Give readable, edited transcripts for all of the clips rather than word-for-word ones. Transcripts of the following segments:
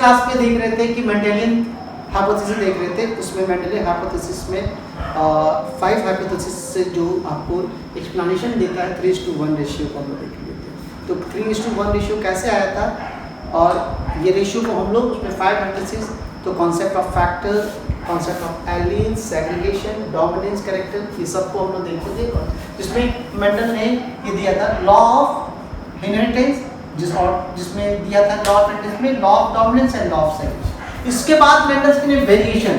Class में देख रहे थे कि मेंडेलियन हाइपोथेसिस देख रहे थे, उसमें मेंडेलियन हाइपोथेसिस में 5 हाइपोथेसिस से जो आपको एक्सप्लेनेशन देता है 3:1 रेशियो को हम लोग देख लेते हैं। तो 3:1 रेशियो कैसे आया था, और ये रेशियो को हम लोग उसमें 5 हाइपोथेसिस, तो concept of factor, concept of aliens, segregation, dominance, character, ये सबको हम लोग देखते थे, जिसमें मेंडल ने ये दिया था लॉ ऑफ इनहेरिटेंस, जिसमें दिया था लॉ ऑफ इनहेरिटेंस में law of dominance and law of segregation. इसके बाद मेंडल्स ने वेरिएशन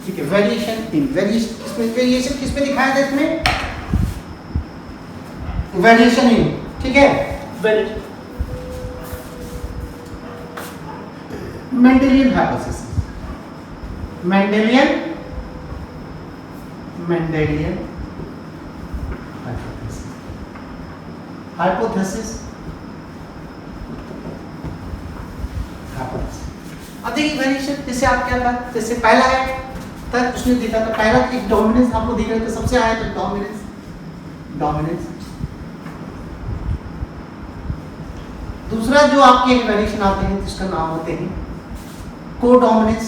ठीक है, वेरिएशन किसमें दिखाया था, इसमें वेरिएशन इन, ठीक है, मेंडेलियन हाइपोथेसिस, मेंडेलियन हाइपोथेसिस। अब देखिए वेरिएशन, जैसे आप क्या था, जैसे पहला है तक उसने देखा था, पहला एक डोमिनेंस आप लोग देख रहे थे, सबसे आया तो डोमिनेंस। दूसरा जो आपके वेरिएशन आते हैं जिसका नाम होते हैं कोडोमिनेंस।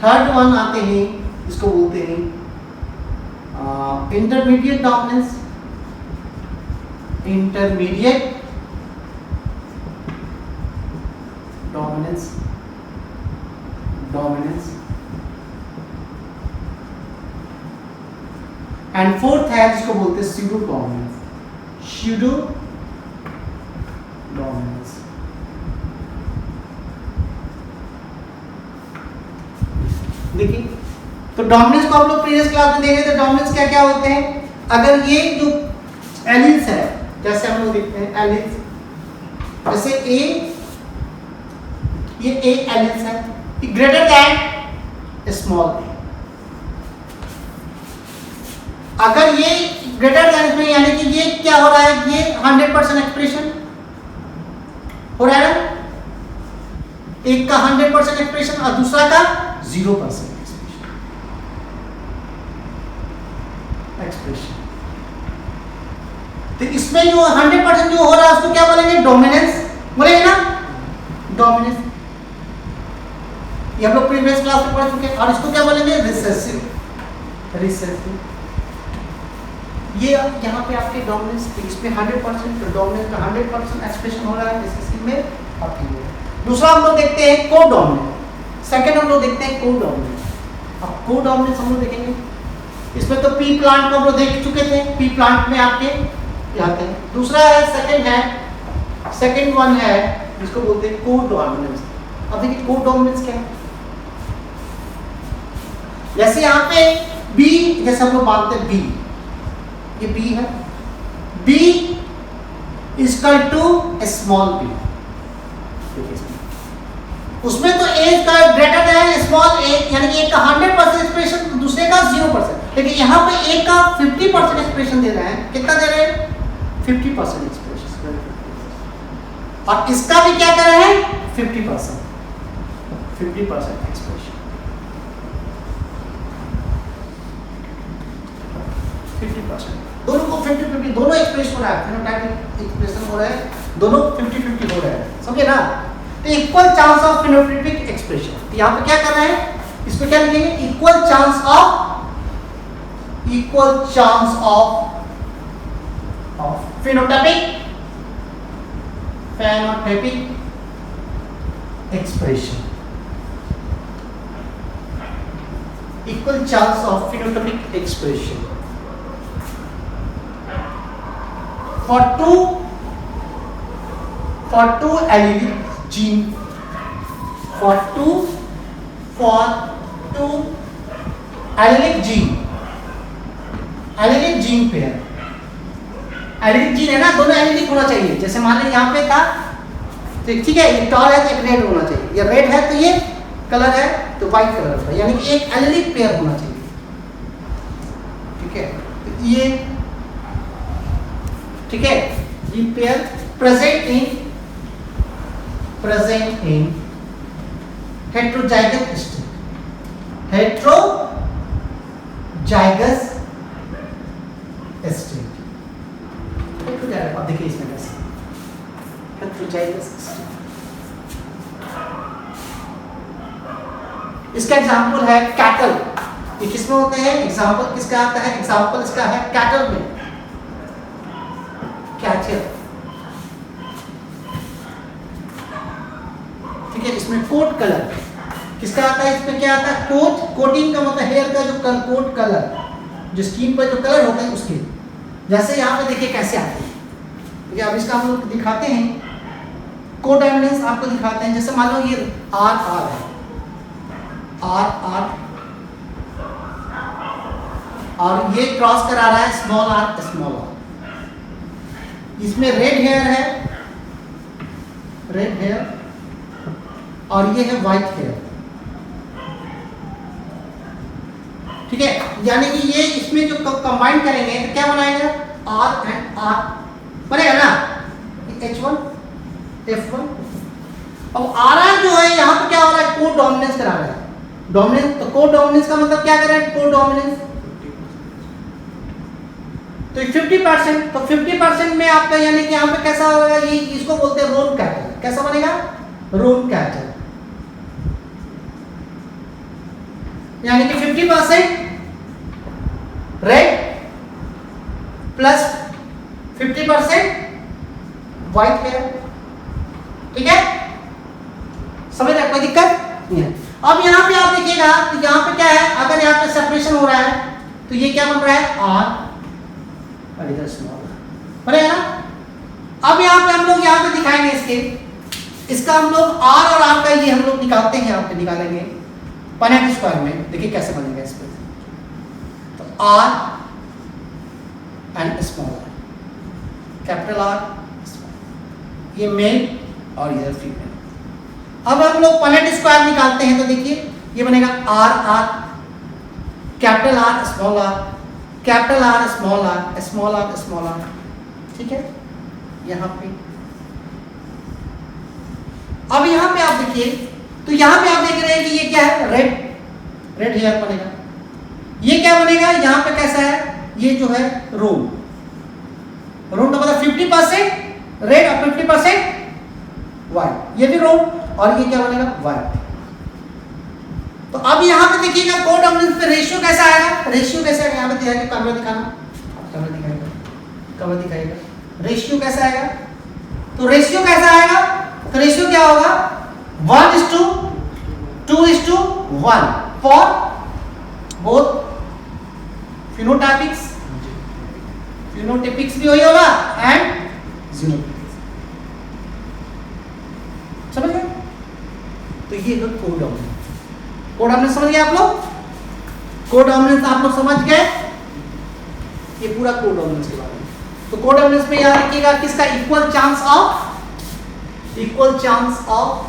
थर्ड वन आते हैं जिसको बोलते हैं इंटरमीडिएट डोमिनेंस, एंड फोर्थ है जिसको बोलते हैं स्यूडो डोमिनेंस। देखिए, तो डोमिनेंस को आप लोग प्रीवियस क्लास में देखे थे, डोमिनेंस क्या क्या होते हैं। अगर ये जो एलियंस है, जैसे हम लोग देखते हैं एलियंस, जैसे ये ए एलियंस है, ग्रेटर दैन स्मॉल ए। अगर ये ग्रेटर दैन में, यानी कि ये क्या हो रहा है, ये 100% एक्सप्रेशन हो रहा है ना, एक का 100% एक्सप्रेशन और दूसरा का 0% एक्सप्रेशन। तो इसमें जो 100% जो हो रहा है उसको क्या बोलेंगे, डोमिनेंस बोलेंगे ना, डोमिनेंस। ये हम लोग प्रीवियस क्लास में पढ़ चुके हैं। और इसको क्या बोलेंगे, रिसेसिव। ये यहाँ पे आपके डोमिनेंस, इसमें 100%, तो डोमिनेंस का 100% एक्सप्रेशन हो रहा है, रिसेसिव में आपकी। दूसरा हम लोग देखते हैं कोडोमिनेंस, सेकंड हम लोग देखते हैं कोडोमिनेंस। अब कोडोमिनेंस हम लोग देखेंगे, इसमें तो पी प्लांट को हम लोग देख चुके थे, पी प्लांट में आपके आते हैं। दूसरा है सेकंड वन है जिसको बोलते हैं कोडोमिनेंस। अब देखिए कोडोमिनेंस क्या है, जैसे यहाँ पे बी, जैसे हम लोग मानते हैं बी, ये बी है, B equal to small B. उसमें तो ए का ग्रेटर देन स्मॉल ए, यानी कि एक का 100% एक्सप्रेशन, दूसरे का 0%। लेकिन यहाँ पे ए का 50% एक्सप्रेशन दे रहे हैं। कितना दे रहे हैं, 50% एक्सप्रेशन। और इसका भी क्या कर रहे हैं, 50% एक्सप्रेशन, 50%। दोनों को 50-50, दोनों एक्सप्रेस हो रहा है, फिनोटाइपिक एक्सप्रेशन हो रहा है, दोनों 50-50 हो रहा है, समझे ना। तो equal chance of phenotypic expression. तो यहाँ पे क्या कर रहे हैं, इसको क्या लिखेंगे, equal chance of phenotypic expression, equal chance of phenotypic expression for two allelic gene, for two allelic gene pair। Allylic gene है ना, दोनों एलिलिक होना चाहिए। जैसे मान लीजिए यहाँ पे था, ठीक है, ये टॉल है तो एक रेड होना चाहिए, ये रेड है तो ये कलर है तो व्हाइट कलर होगा, यानी कि एक एलिलिक पेयर होना चाहिए, ठीक है। तो ये ठीक है, ये pair present in heterozygous state, heterozygous state. अब देखिए इसमें कैसे हेट्रोजाइगस स्टेट। इसका एग्जाम्पल है कैटल। ये किसमें होते हैं? एग्जाम्पल किसका आता है? एग्जाम्पल इसका है कैटल में, कैटल। ठीक है, इसमें कोट कलर किसका आता है? इसमें क्या आता है? कोट, कोटिंग का मतलब हेयर का जो कोट कलर, जो स्किन पर जो कलर होता है उसके। जैसे यहाँ पे देखिए कैसे आते हैं। ठीक है, अब इसका हम लोग दिखाते हैं, कोडॉमिनेंस आपको दिखाते हैं। जैसे मान लो ये आर आर है, आर आर, और ये क्रॉस करा रहा है स्मॉल आर स्मॉल आर। इसमें रेड हेयर है, रेड हेयर, और ये है व्हाइट हेयर। ठीक है, यानी कि ये इसमें जो कंबाइन करेंगे तो क्या बनाएगा? आर एंड आर बनेगा ना, H1 F1। अब आर जो है यहाँ पे क्या हो रहा है? को डोमिनेंस करा रहा है। डोमिनेंस, तो को डोमिनेंस का मतलब क्या कर रहा है? को डोमिनेंस, तो 50%, तो 50% में आपका यानी कि यहाँ पे कैसा होगा? ये इसको बोलते हैं रोन कैटल। कैसा बनेगा? रोन कैटल। यानी कि 50% रेड प्लस 50% व्हाइट हेयर। ठीक है, समझ रहे? कोई दिक्कत नहीं है। अब यहाँ पे आप देखिएगा तो यहाँ पे क्या है? अगर यहाँ पे सेपरेशन हो रहा है तो ये क्या बन रहा है? आर और इधर स्मॉल बनेगा ना। अब यहाँ पे हम लोग यहाँ पे दिखाएंगे इसका हम लोग आर और आर का ये हम लोग निकालते हैं, यहाँ पे निकालेंगे पनेट स्क्वायर में। देखिए कैसे बनेगा इस पे। तो R and small R, capital R, ये मेल और इधर फीमेल। अब हम लोग पनेट स्क्वायर निकालते हैं तो देखिए ये बनेगा R R, capital R small R, capital R small R, small R small R. ठीक है, यहाँ पे अब यहाँ पे आप देखिए तो यहाँ पे आप देख रहे हैं कि ये क्या है? रेड, रेड हेयर बनेगा। ये क्या बनेगा? यहाँ पे कैसा है? ये जो है रोन, रोन का मतलब 50% रेड और 50% व्हाइट, ये भी रोन, और ये क्या बनेगा? व्हाइट। तो अब यहाँ पे देखिएगा कोडॉमिनेंस पे रेशियो कैसा आएगा? रेशियो कैसे आएगा? यहाँ पे दिखाएगा, कैमरा दिखाना, कैमरा दिखाएगा, कैमरा दिखाएगा। रेशियो कैसा आएगा? तो रेशियो कैसा आएगा? तो रेशियो क्या होगा? 1:2:1 फॉर बोथ फिनोटाइपिक्स, फिनोटाइपिक्स भी वही होगा, एंड जीनोटाइपिक्स। समझ गए? तो ये लोग कोडॉमिनेंस, कोडॉमिनेंस समझ गए आप लोग? कोडॉमिनेंस आप लोग समझ गए? ये पूरा कोडॉमिनेंस के बारे में। तो कोडॉमिनेंस में याद रखिएगा किसका? Equal chance of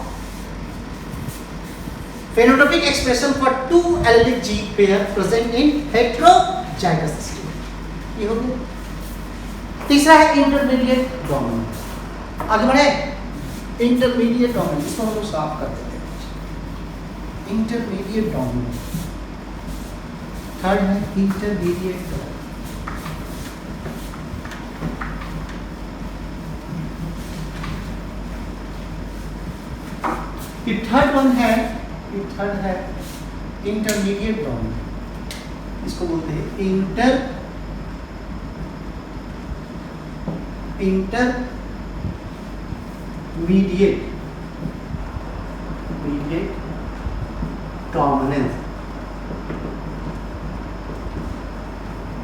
phenotypic expression for two allelic gene pair present in heterozygous state। ये हो गया। तीसरा है इंटरमीडिएट डोमिनेंस। आगे बढ़े, इंटरमीडिएट डोमिनेंस, इसको हम लोग साफ कर देते हैं। इंटरमीडिएट डोमिनेंस, थर्ड है इंटरमीडिएट डोमिनेंस। ये थर्ड वन है, ये थर्ड है इंटरमीडिएट डोमिनेंस। इसको बोलते हैं इंटरमीडिएट डोमिनेंस।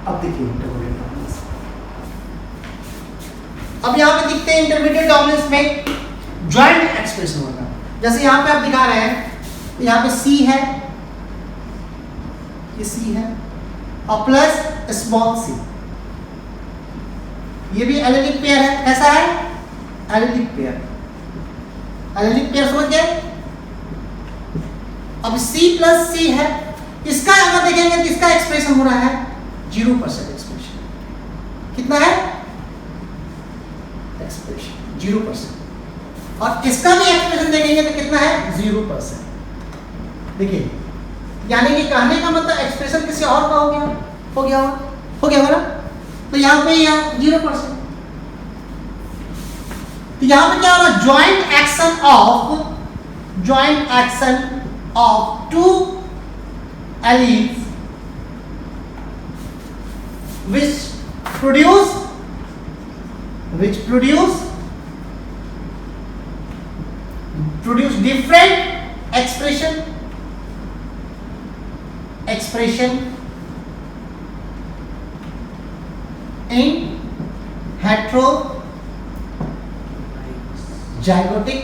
अब देखिए इंटरमीडिएट डोमिनेंस, अब यहां पे दिखते हैं इंटरमीडिएट डोमिनेंस में ज्वाइंट एक्सप्रेशन होगा। जैसे यहां पे आप दिखा रहे हैं, यहाँ पे C है, ये C है, और प्लस स्मॉल c, ये भी एलेलिक पेयर है। कैसा है? एलेलिक पेयर, एलेलिक पेयर समझ गए? अब C प्लस C है, इसका अगर देखेंगे तो इसका एक्सप्रेशन हो रहा है 0% एक्सप्रेशन। कितना है एक्सप्रेशन? 0%। और इसका भी एक्सप्रेशन देखेंगे तो कितना है? 0%। देखिए, यानी कि कहने का मतलब एक्सप्रेशन किसी और का हो गया होगा ना। तो यहाँ पे 0%। तो यहाँ पे क्या हो रहा है, joint action of two alleles which produce different expression in heterozygotic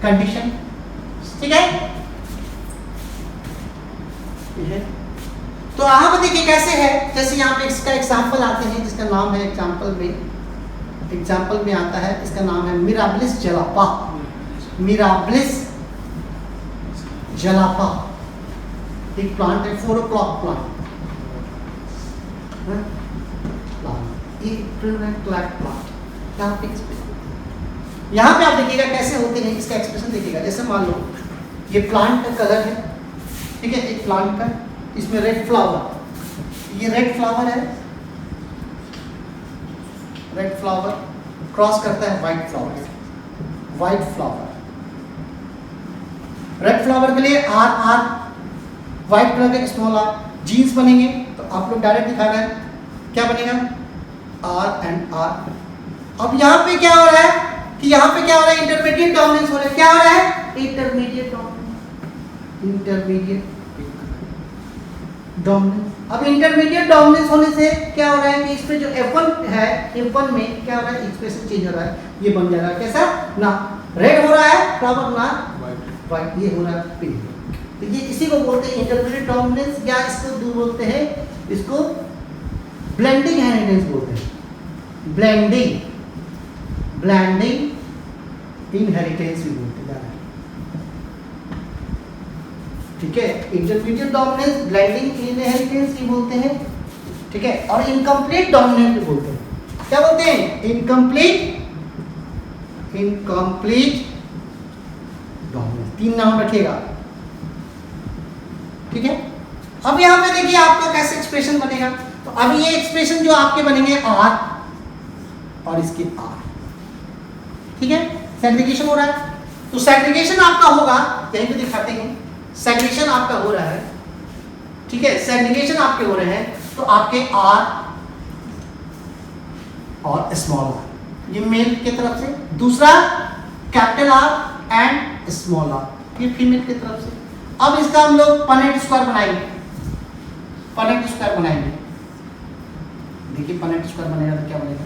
condition। ठीक है, तो यहाँ पे देखिए कैसे है, जैसे यहाँ पे इसका एग्जाम्पल आते हैं जिसका नाम है एग्जाम्पल में आता है, इसका नाम है मिराबिलिस जलापा। एक प्लांट है, 4 o'clock प्लांट, यहाँ पे आप देखिएगा कैसे होते हैं, इसका एक्सप्रेशन देखिएगा। जैसे मान लो ये प्लांट का कलर है, ठीक है, एक प्लांट का, इसमें रेड फ्लावर, ये रेड फ्लावर है, रेड फ्लावर क्रॉस करता है व्हाइट फ्लावर। रेड फ्लावर के लिए आर, व्हाइट कलर के स्मॉल आर, जीन्स बनेंगे। तो आप लोग डायरेक्ट दिखा रहे हैं, क्या बनेगा, आर एंड आर। अब यहाँ पे क्या हो रहा है कि यहाँ पे क्या हो रहा है, इंटरमीडिएट डोमिनेंस हो रहा है। क्या हो रहा है, इंटरमीडिएट डोमिनेंस। अब इंटरमीडिएट डोमिनेंस होने से क्या हो रहा है कि इसमें जो F1 है, F1 में क्या हो रहा है, एक्सप्रेशन चेंज हो रहा है, ये बन जाएगा कैसा, ना रेड हो रहा है फ्लावर, ना व्हाइट, ये हो रहा है पिंक। तो ये इसी को बोलते हैं इंटरमीडिएट डोमिनेंस, या इसको दूर बोलते हैं, इसको ब्लेंडिंग इनहेरिटेंस बोलते हैं। ब्लेंडिंग इनहेरिटेंस भी बोलते हैं, ठीक है। इंटरमीडिएट डोमिनेंस, ब्लेंडिंग इनहेरिटेंस भी बोलते हैं, ठीक है। और इनकम्प्लीट डोमिनेंस भी बोलते हैं। क्या बोलते हैं, इनकम्प्लीट डोमिनेंस। 3 नाम रखिएगा, ठीक है। अब यहाँ पे देखिए आपका कैसे एक्सप्रेशन बनेगा। तो अब ये एक्सप्रेशन जो आपके बनेंगे आर और इसके आर, ठीक है। सेग्रीगेशन हो रहा है, तो सेग्रीगेशन आपका होगा, यहीं पे दिखाते हैं, सेग्रीगेशन आपका हो रहा है, ठीक है। सेग्रीगेशन आपके हो रहे हैं, तो आपके आर और स्मॉल आर, ये मेल की तरफ से, दूसरा capital R and small R, ये फीमेल की तरफ से। अब इसका हम लोग पनेट स्क्वायर बनाएंगे, देखिए पनेट स्क्वायर बनेगा तो क्या बनेगा,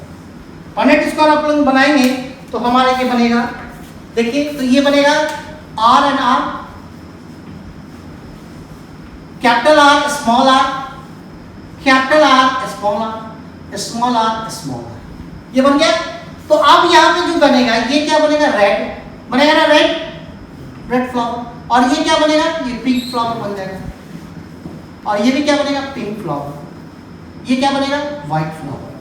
पनेट स्क्वायर आप लोग बनाएंगे तो हमारा ये बनेगा, देखिए तो ये बनेगा R and R, capital R small R, capital R small R, small R small R, ये बन गया। तो अब यहाँ पे जो बनेगा ये क्या बनेगा, रेड बनेगा ना, रेड फ्लावर। और ये क्या बनेगा, ये पिंक फ्लावर बन जाएगा। और ये भी क्या बनेगा, पिंक फ्लावर। ये क्या बनेगा, व्हाइट फ्लावर।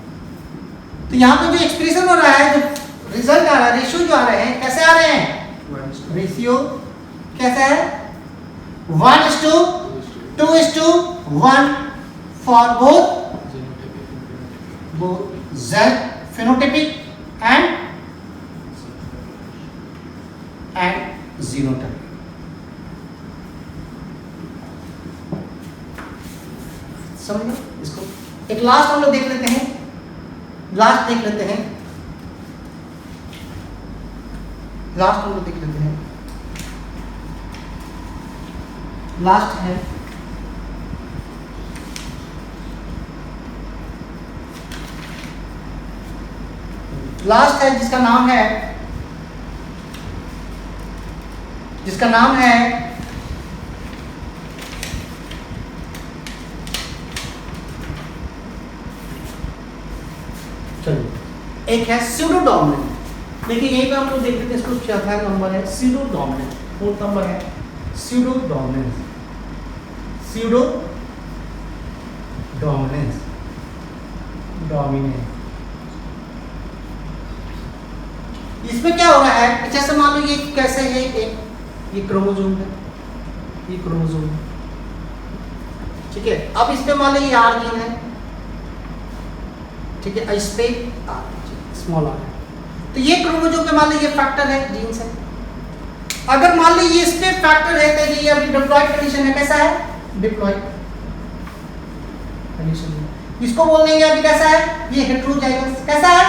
तो यहाँ पे जो एक्सप्रेशन हो रहा है, जो रिजल्ट आ रहा है, रेशियो जो आ रहे हैं, कैसे आ रहे हैं, रेशियो कैसा है, 1:2:1 for both Z phenotypic and genotype. समझ लो इसको। एक लास्ट हम लोग देख लेते हैं, लास्ट हम लोग देख लेते हैं, लास्ट है जिसका नाम है चलिए, एक है स्यूडो डोमिनेंट। देखिए यहीं पे हम लोग देख लेते हैं, इसको चौथा नंबर है स्यूडो डोमिनेंट, 4th नंबर है स्यूडो डोमिनेंस। इसमें क्या हो रहा है, जैसे मान लो ये कैसे है, एक ये क्रोमोसोम है, ये क्रोमोसोम है, ठीक है। अब इस पे मान लो ये आर जीन है, ठीक है, इस पे स्मॉल आर है, तो ये क्रोमोसोम पे मान लो ये फैक्टर है, जीन्स है। अगर मान लो ये इस पे फैक्टर है तो ये अभी डिप्लॉयड कंडीशन है, कैसा है, डिप्लॉयड कंडीशन है। इसको बोल देंगे अभी कैसा है, ये हेटेरोजाइगस, कैसा है,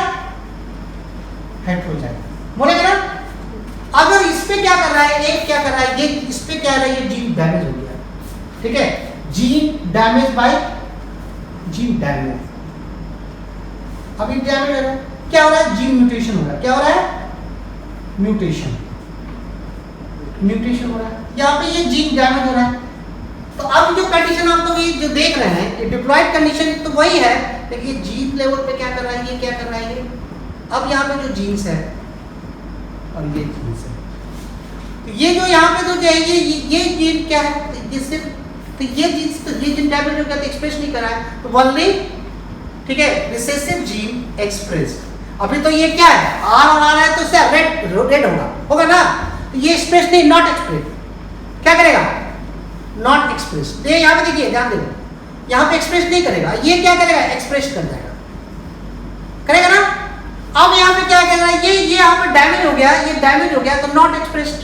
हेटेरोजाइगस बोलेंगे ना। अगर इस पे क्या कर रहा है, एक क्या कर रहा है, ये इस पे क्या है, ये जीन डैमेज हो गया, ठीक है, gene damage bye gene damage. अभी डैमेज हो रहा है, क्या हो रहा है, जीन म्यूटेशन हो रहा है, क्या हो रहा है, म्यूटेशन, म्यूटेशन हो रहा है, यहाँ पे ये जीन डैमेज हो रहा है। तो अब जो कंडीशन आप लोग ये जो देख रहे हैं, ये डिप्लॉयड कंडीशन तो वही है, लेकिन ये जीन लेवल पे क्या कर रहा है, ये क्या कर रहा है, ये अब यहाँ पे जो जीन्स है और ये जीन्स है, तो ये जो यहाँ पे तो जो है ये जीन क्या है, ये सिर्फ, तो ये जीन्स, तो ये जीन डैमेज हो गया तो एक्सप्रेस नहीं कर रहा है, तो ओनली, ठीक है, रिसेसिव जीन एक्सप्रेस। अभी तो ये क्या है, आर और आर है तो उससे रेड होगा ना, तो ये एक्सप्रेस नहीं, नॉट एक्सप्रेस, क्या करेगा, नॉट एक्सप्रेस। ये यहाँ पे देखिए, ध्यान देना, यहाँ पे एक्सप्रेस नहीं करेगा, ये क्या करेगा, एक्सप्रेस कर जाएगा, करेगा ना। अब यहाँ पे क्या करेगा, ये यहाँ पे डैमेज हो गया, ये डैमेज हो गया तो नॉट एक्सप्रेस्ड।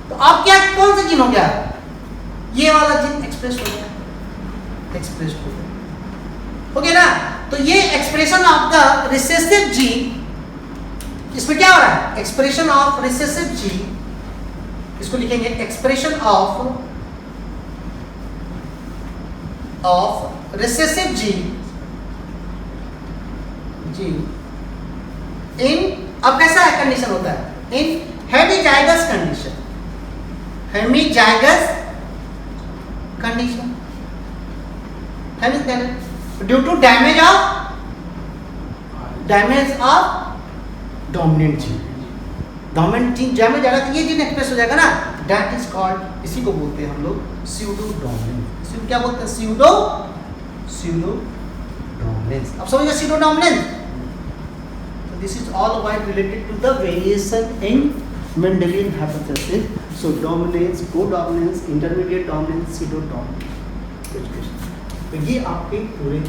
तो अब क्या, कौन सा जीन हो गया, ये वाला जीन एक्सप्रेस हो गया, एक्सप्रेस हो गया ना। तो ये expression of the recessive gene, इसमें क्या हो रहा है, एक्सप्रेशन ऑफ रिसेसिव जीन, इसको लिखेंगे expression of recessive gene in, अब कैसा है कंडीशन होता है, in hemizygous condition, hemizygous condition, due to damage of dominant gene, dominant gene damage जाएगा तो ये जीन एक्सप्रेस हो जाएगा ना, दैट इज कॉल्ड, इसी को बोलते हैं हम लोग स्यूडो डोमिनेंस। इसी को क्या बोलते हैं, स्यूडो डोमिनेंस। अब समझिए pseudo dominance, so this is all about related to the variation in Mendelian hypothesis. So dominance, codominance, intermediate dominance, pseudo dominance, तो ये आपके पूरे